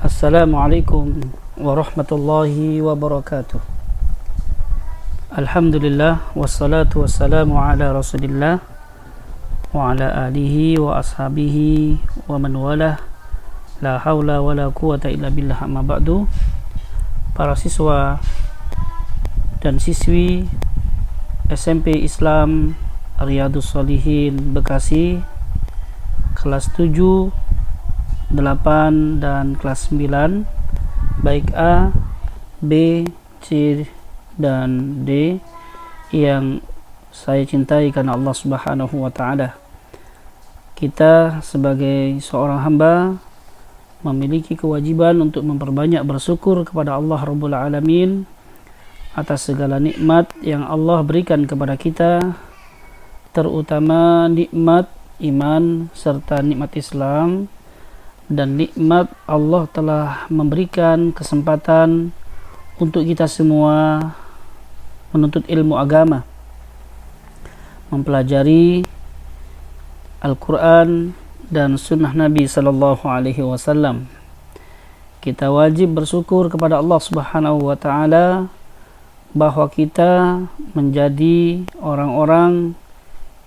Assalamualaikum warahmatullahi wabarakatuh. Alhamdulillah wassalatu wassalamu ala Rasulillah wa ala alihi wa ashabihi wa man walah. La haula wala quwata illa billah, amma ba'du. Para siswa dan siswi SMP Islam Riyadhus Shalihin Bekasi kelas 7, 8 dan kelas 9, baik A, B, C dan D yang saya cintai karena Allah Subhanahu wa taala. Kita sebagai seorang hamba memiliki kewajiban untuk memperbanyak bersyukur kepada Allah Rabbul Alamin atas segala nikmat yang Allah berikan kepada kita, terutama nikmat iman serta nikmat Islam, dan nikmat Allah telah memberikan kesempatan untuk kita semua menuntut ilmu agama, mempelajari Al-Quran dan sunnah Nabi Sallallahu Alaihi Wasallam. Kita wajib bersyukur kepada Allah Subhanahu Wa Taala bahwa kita menjadi orang-orang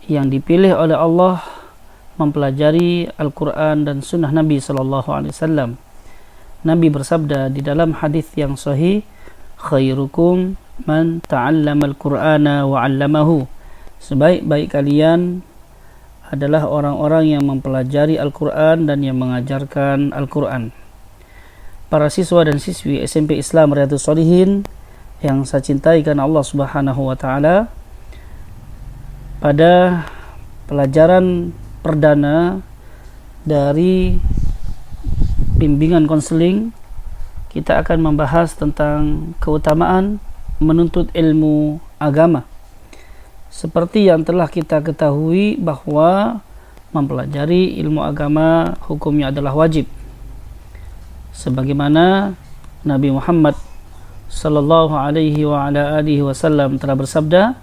yang dipilih oleh Allah mempelajari Al-Quran dan sunnah Nabi Sallallahu Alaihi Wasallam. Nabi bersabda di dalam hadis yang sahih, khairukum man ta'allama al-Qur'ana wa 'allamahu. Sebaik-baik kalian adalah orang-orang yang mempelajari Al-Quran dan yang mengajarkan Al-Quran. Para siswa dan siswi SMP Islam Riyadhus Shalihin yang saya cintai karena Allah Subhanahu wa taala, pada pelajaran perdana dari bimbingan konseling, kita akan membahas tentang keutamaan menuntut ilmu agama. Seperti yang telah kita ketahui bahwa mempelajari ilmu agama hukumnya adalah wajib, sebagaimana Nabi Muhammad sallallahu alaihi wa ala alihi wasallam telah bersabda,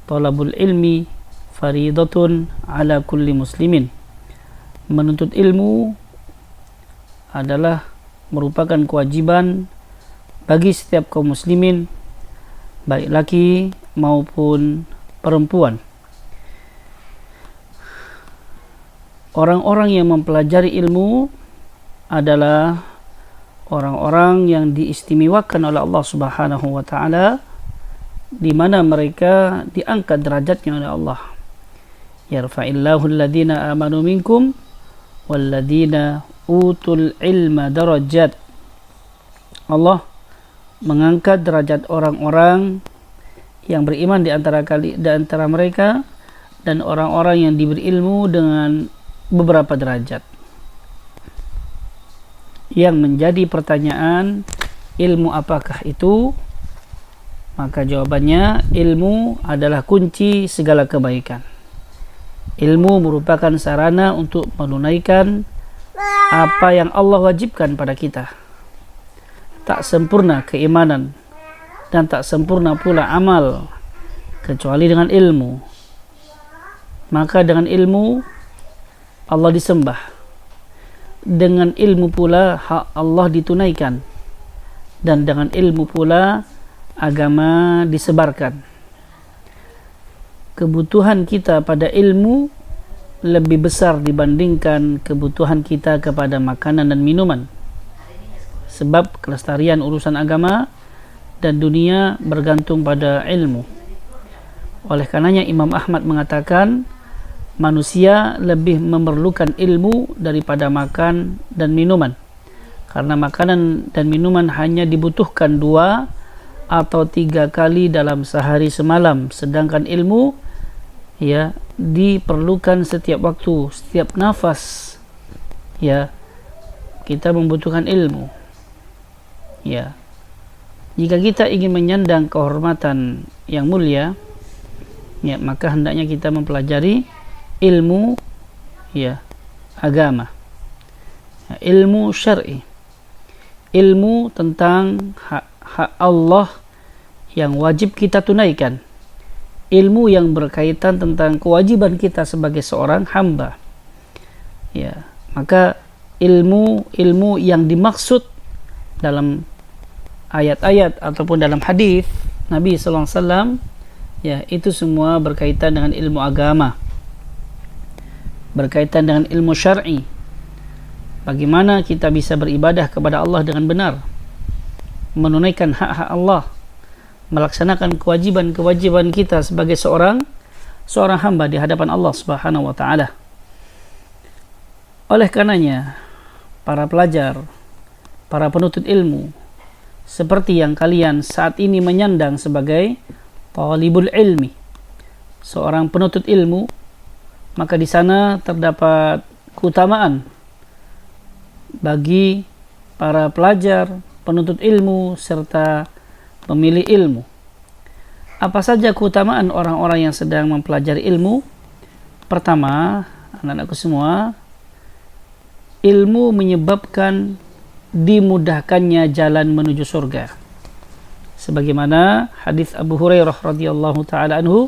talabul ilmi faridatun ala kulli muslimin. Menuntut ilmu adalah merupakan kewajiban bagi setiap kaum muslimin, baik laki maupun perempuan. Orang-orang yang mempelajari ilmu adalah orang-orang yang diistimewakan oleh Allah Subhanahu wa taala, di mana mereka diangkat derajatnya oleh Allah. Yarfa'illahu alladhina amanu minkum walladhina utul ilma darajat. Allah mengangkat derajat orang-orang yang beriman di antara mereka dan orang-orang yang diberi ilmu dengan beberapa derajat. Yang menjadi pertanyaan, ilmu apakah itu? Maka jawabannya, ilmu adalah kunci segala kebaikan. Ilmu merupakan sarana untuk menunaikan apa yang Allah wajibkan pada kita. Tak sempurna keimanan dan tak sempurna pula amal kecuali dengan ilmu. Maka dengan ilmu Allah disembah, dengan ilmu pula hak Allah ditunaikan, dan dengan ilmu pula agama disebarkan. Kebutuhan kita pada ilmu lebih besar dibandingkan kebutuhan kita kepada makanan dan minuman, sebab kelestarian urusan agama dan dunia bergantung pada ilmu. Oleh karenanya Imam Ahmad mengatakan, manusia lebih memerlukan ilmu daripada makan dan minuman, karena makanan dan minuman hanya dibutuhkan 2 atau 3 kali dalam sehari semalam, sedangkan ilmu diperlukan setiap waktu, setiap nafas. Kita membutuhkan ilmu. Jika kita ingin menyandang kehormatan yang mulia, maka hendaknya kita mempelajari ilmu agama, ilmu syar'i, ilmu tentang hak Allah yang wajib kita tunaikan, ilmu yang berkaitan tentang kewajiban kita sebagai seorang hamba. Maka ilmu yang dimaksud dalam ayat-ayat ataupun dalam hadis Nabi sallallahu alaihi wasallam, ya, itu semua berkaitan dengan ilmu agama, berkaitan dengan ilmu syar'i. Bagaimana kita bisa beribadah kepada Allah dengan benar, menunaikan hak-hak Allah, melaksanakan kewajiban-kewajiban kita sebagai seorang hamba di hadapan Allah Subhanahu wa taala. Oleh karenanya, para pelajar, para penuntut ilmu, seperti yang kalian saat ini menyandang sebagai talibul ilmi, seorang penuntut ilmu, maka di sana terdapat keutamaan bagi para pelajar, penuntut ilmu, serta pemilih ilmu. Apa saja keutamaan orang-orang yang sedang mempelajari ilmu? Pertama, anak-anakku semua, ilmu menyebabkan dimudahkannya jalan menuju surga. Sebagaimana hadis Abu Hurairah radhiyallahu taala anhu,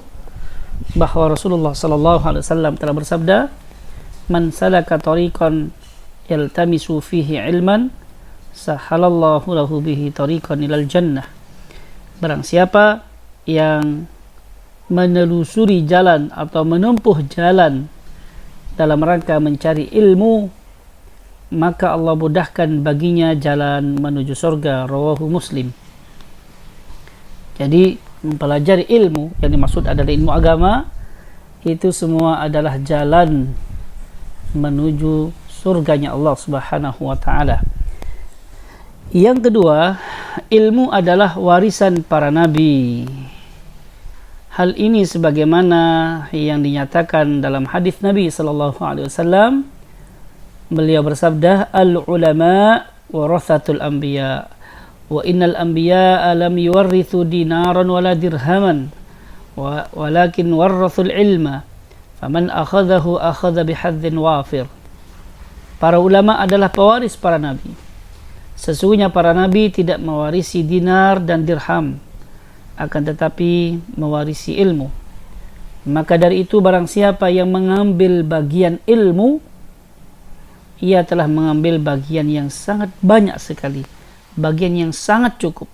bahwa Rasulullah sallallahu alaihi wasallam telah bersabda, "Man salaka tariqan yaltamisu fihi ilman, sahalallahu lahu bihi tariqan ilal jannah." Barang siapa yang menelusuri jalan atau menempuh jalan dalam rangka mencari ilmu, maka Allah mudahkan baginya jalan menuju surga. Rawahu Muslim. Jadi mempelajari ilmu yang dimaksud adalah ilmu agama, itu semua adalah jalan menuju surganya Allah Subhanahu wa taala. Yang kedua, ilmu adalah warisan para nabi. Hal ini sebagaimana yang dinyatakan dalam hadis Nabi sallallahu alaihi wasallam. Beliau bersabda, "Al-ulama warathatul anbiya, wa innal anbiya lam yuwarrithu dinaran wala dirhaman, walakin warrathul ilma, faman akhadhahu akhadha bihadzin wafir." Para ulama adalah pewaris para nabi. Sesungguhnya para nabi tidak mewarisi dinar dan dirham, akan tetapi mewarisi ilmu. Maka dari itu barang siapa yang mengambil bagian ilmu, ia telah mengambil bagian yang sangat banyak sekali, bagian yang sangat cukup.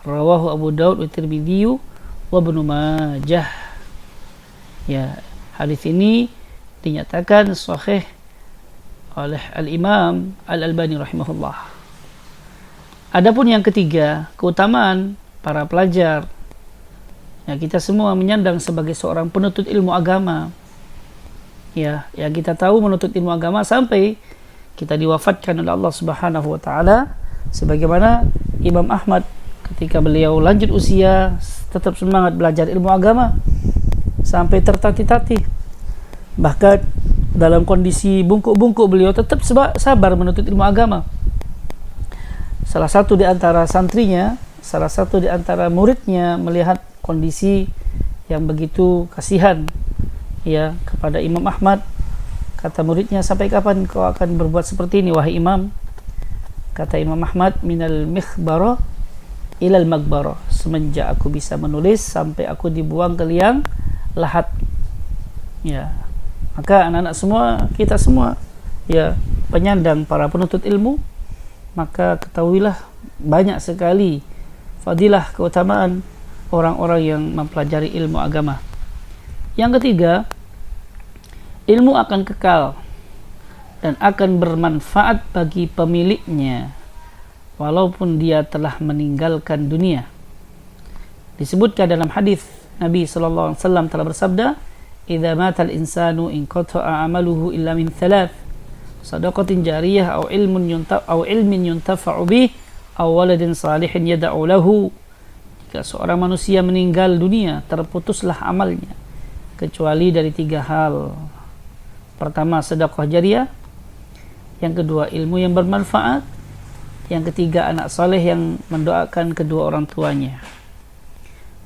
Rawahu Abu Daud wa Tirmidzi wa Ibnu Majah. Ya, hadis ini dinyatakan sahih oleh Al-Imam Al-Albani rahimahullah. Adapun yang ketiga, keutamaan para pelajar. Ya, kita semua menyandang sebagai seorang penuntut ilmu agama. Ya, yang kita tahu menuntut ilmu agama sampai kita diwafatkan oleh Allah Subhanahu wa taala, sebagaimana Imam Ahmad ketika beliau lanjut usia tetap semangat belajar ilmu agama sampai tertatih-tatih. Bahkan dalam kondisi bungkuk-bungkuk beliau tetap sabar menuntut ilmu agama. Salah satu di antara santrinya, salah satu di antara muridnya melihat kondisi yang begitu kasihan, ya, kepada Imam Ahmad. Kata muridnya, "Sampai kapan kau akan berbuat seperti ini, wahai Imam?" Kata Imam Ahmad, "Minal mikhbara ilal magbara." Semenjak aku bisa menulis sampai aku dibuang ke liang lahat. Ya, maka anak-anak semua, kita semua, ya, penyandang para penuntut ilmu, maka ketahuilah banyak sekali fadilah, keutamaan orang-orang yang mempelajari ilmu agama. Yang ketiga, ilmu akan kekal dan akan bermanfaat bagi pemiliknya walaupun dia telah meninggalkan dunia. Disebutkan dalam hadis Nabi sallallahu alaihi wasallam telah bersabda, "Idza matal insanu inqata'a 'amaluhu illa min thalath, shadaqatin jariyah aw ilmin yuntafa'u bih aw waladin salihin yad'u lahu." Jika seorang manusia meninggal dunia, terputuslah amalnya kecuali dari 3 hal. Pertama, sedekah jariah. Yang kedua, ilmu yang bermanfaat. Yang ketiga, anak soleh yang mendoakan kedua orang tuanya.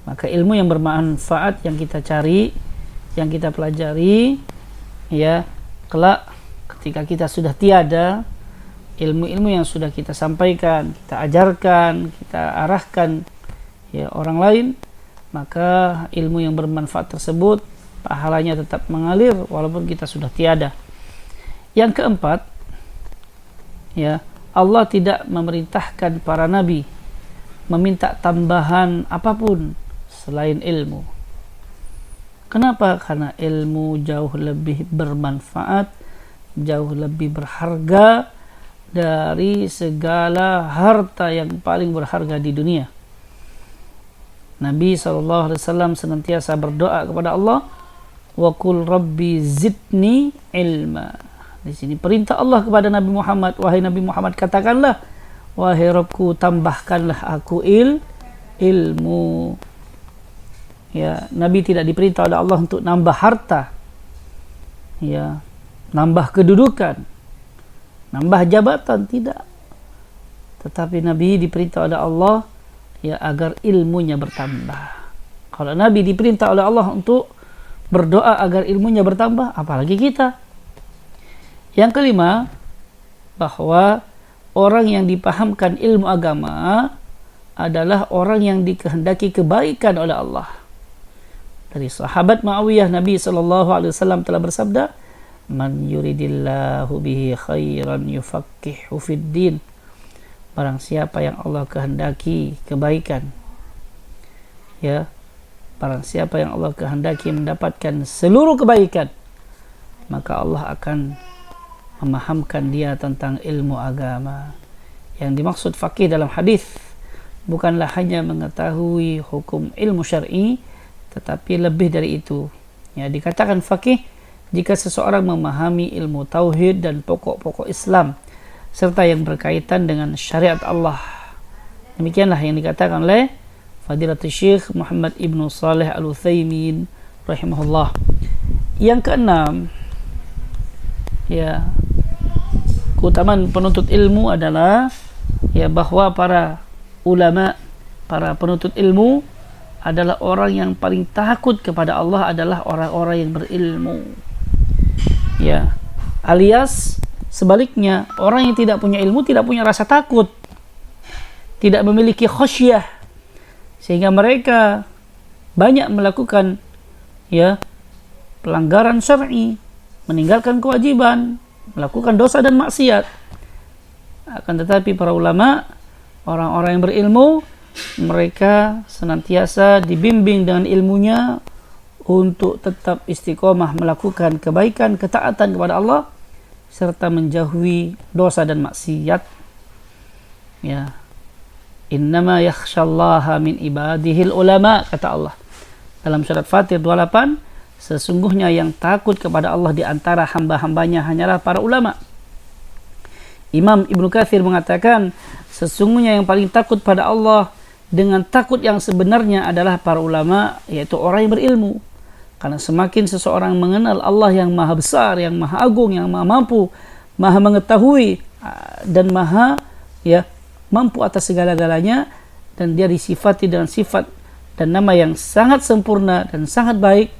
Maka ilmu yang bermanfaat yang kita cari, yang kita pelajari, ya, kelak ketika kita sudah tiada, ilmu-ilmu yang sudah kita sampaikan, kita ajarkan, kita arahkan, ya, orang lain, maka ilmu yang bermanfaat tersebut pahalanya tetap mengalir walaupun kita sudah tiada. Yang keempat, Ya, Allah tidak memerintahkan para nabi meminta tambahan apapun selain ilmu. Kenapa? Karena ilmu jauh lebih bermanfaat, jauh lebih berharga dari segala harta yang paling berharga di dunia. Nabi SAW senantiasa berdoa kepada Allah, wa qul rabbi zidni ilma. Di sini perintah Allah kepada Nabi Muhammad, wahai Nabi Muhammad, katakanlah, wahai Rabbku, tambahkanlah aku ilmu. Ya, Nabi tidak diperintah oleh Allah untuk nambah harta, ya, nambah kedudukan, nambah jabatan, tidak. Tetapi Nabi diperintah oleh Allah, ya, agar ilmunya bertambah. Kalau Nabi diperintah oleh Allah untuk berdoa agar ilmunya bertambah, apalagi kita. Yang kelima, bahwa orang yang dipahamkan ilmu agama adalah orang yang dikehendaki kebaikan oleh Allah. Dari sahabat Muawiyah, Nabi SAW telah bersabda, man yuridillahu bihi khairan yufaqihu fid din. Barang siapa yang Allah kehendaki kebaikan, ya, barang siapa yang Allah kehendaki mendapatkan seluruh kebaikan, maka Allah akan memahamkan dia tentang ilmu agama. Yang dimaksud faqih dalam hadis bukanlah hanya mengetahui hukum ilmu syar'i, tetapi lebih dari itu. Ya, dikatakan faqih jika seseorang memahami ilmu tauhid dan pokok-pokok Islam serta yang berkaitan dengan syariat Allah. Demikianlah yang dikatakan oleh Fadilatul Syekh Muhammad Ibn Saleh Al-Utsaimin rahimahullah. Yang keenam, ya, keutamaan penuntut ilmu adalah, ya, bahwa para ulama, para penuntut ilmu adalah orang yang paling takut kepada Allah adalah orang-orang yang berilmu. Ya, alias sebaliknya, orang yang tidak punya ilmu tidak punya rasa takut, tidak memiliki khasyah, sehingga mereka banyak melakukan, ya, pelanggaran syar'i, meninggalkan kewajiban, melakukan dosa dan maksiat. Akan tetapi para ulama, orang-orang yang berilmu, mereka senantiasa dibimbing dengan ilmunya untuk tetap istiqomah melakukan kebaikan, ketaatan kepada Allah, serta menjauhi dosa dan maksiat. Ya, innama yakhshallaha min ibadihil ulama, kata Allah dalam surat Fatir 28, sesungguhnya yang takut kepada Allah di antara hamba-hambanya hanyalah para ulama. Imam Ibnu Katsir mengatakan, sesungguhnya yang paling takut pada Allah dengan takut yang sebenarnya adalah para ulama, yaitu orang yang berilmu. Karena semakin seseorang mengenal Allah yang maha besar, yang maha agung, yang maha mampu, maha mengetahui, dan maha, ya, mampu atas segala-galanya, dan dia disifati dengan sifat dan nama yang sangat sempurna dan sangat baik,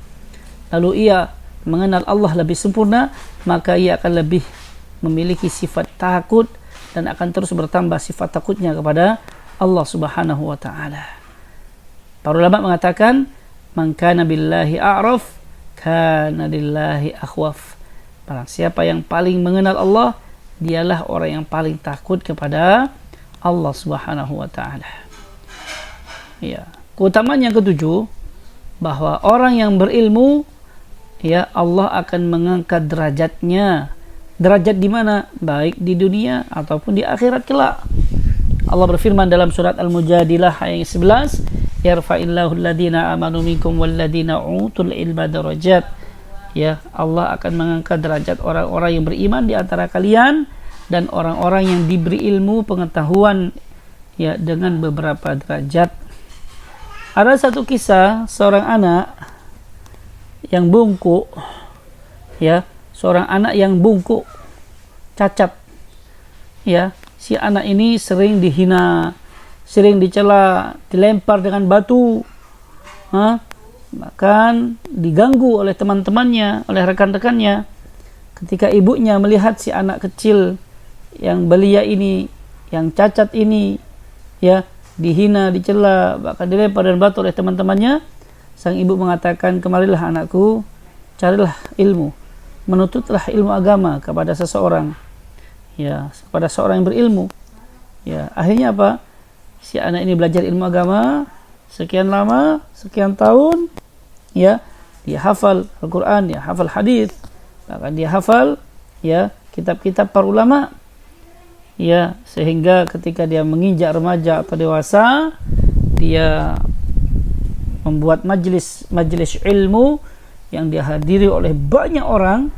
lalu ia mengenal Allah lebih sempurna, maka ia akan lebih memiliki sifat takut dan akan terus bertambah sifat takutnya kepada Allah Subhanahu wa ta'ala. Para ulama mengatakan, man kana billahi a'raf kana lillahi akhwaf. Barang siapa yang paling mengenal Allah, dialah orang yang paling takut kepada Allah Subhanahu wa ta'ala. Ya, keutamaan yang ketujuh, bahwa orang yang berilmu, ya, Allah akan mengangkat derajatnya. Derajat di mana? Baik di dunia ataupun di akhirat kelak. Allah berfirman dalam surat Al-Mujadilah ayat 11, yarfa'illahu alladhina amanu minkum walladhina utul ilma darajat. Ya, Allah akan mengangkat derajat orang-orang yang beriman di antara kalian dan orang-orang yang diberi ilmu pengetahuan, ya, dengan beberapa derajat. Ada satu kisah seorang anak yang bungkuk, ya, seorang anak yang bungkuk, cacat. Ya, si anak ini sering dihina, sering dicela, dilempar dengan batu, bahkan diganggu oleh teman-temannya, oleh rekan-rekannya. Ketika ibunya melihat si anak kecil yang belia ini, yang cacat ini, ya, dihina, dicela, bahkan dilempar dengan batu oleh teman-temannya, sang ibu mengatakan, kemarilah anakku, carilah ilmu, menuntutlah ilmu agama kepada seseorang, ya kepada seorang yang berilmu. Ya, akhirnya apa? Si anak ini belajar ilmu agama sekian lama, sekian tahun, ya, dia hafal Al-Qur'an, dia hafal hadis, bahkan dia hafal ya kitab-kitab para ulama. Ya, sehingga ketika dia menginjak remaja atau dewasa, dia membuat majelis ilmu yang dihadiri oleh banyak orang,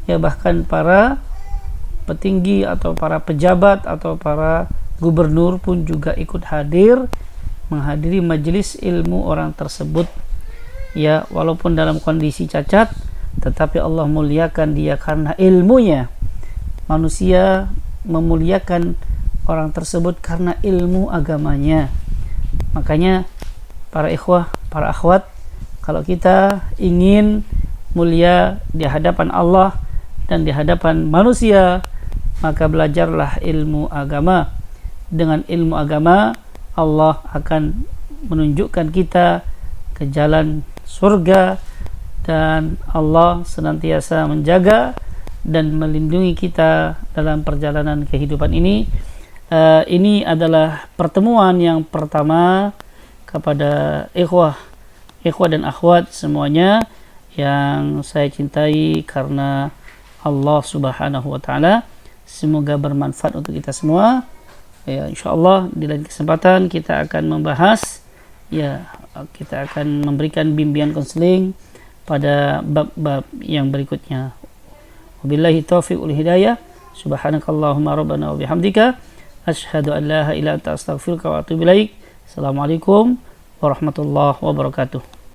ya bahkan para petinggi atau para pejabat atau para gubernur pun juga ikut hadir menghadiri majelis ilmu orang tersebut. Ya, walaupun dalam kondisi cacat, tetapi Allah muliakan dia karena ilmunya. Manusia memuliakan orang tersebut karena ilmu agamanya. Makanya para ikhwah, para akhwat, kalau kita ingin mulia di hadapan Allah dan di hadapan manusia, maka belajarlah ilmu agama. Dengan ilmu agama, Allah akan menunjukkan kita ke jalan surga, dan Allah senantiasa menjaga dan melindungi kita dalam perjalanan kehidupan ini. Ini adalah pertemuan yang pertama kepada ikhwah dan akhwat semuanya yang saya cintai karena Allah Subhanahu wa taala. Semoga bermanfaat untuk kita semua. Ya, insyaallah di lain kesempatan kita akan membahas, ya, kita akan memberikan bimbingan konseling pada bab-bab yang berikutnya. Wabillahi taufiq wal hidayah. Subhanakallahumma rabbana wa bihamdika asyhadu an la ilaha illa anta astaghfiruka wa atubu ilaik. Assalamualaikum warahmatullahi wabarakatuh.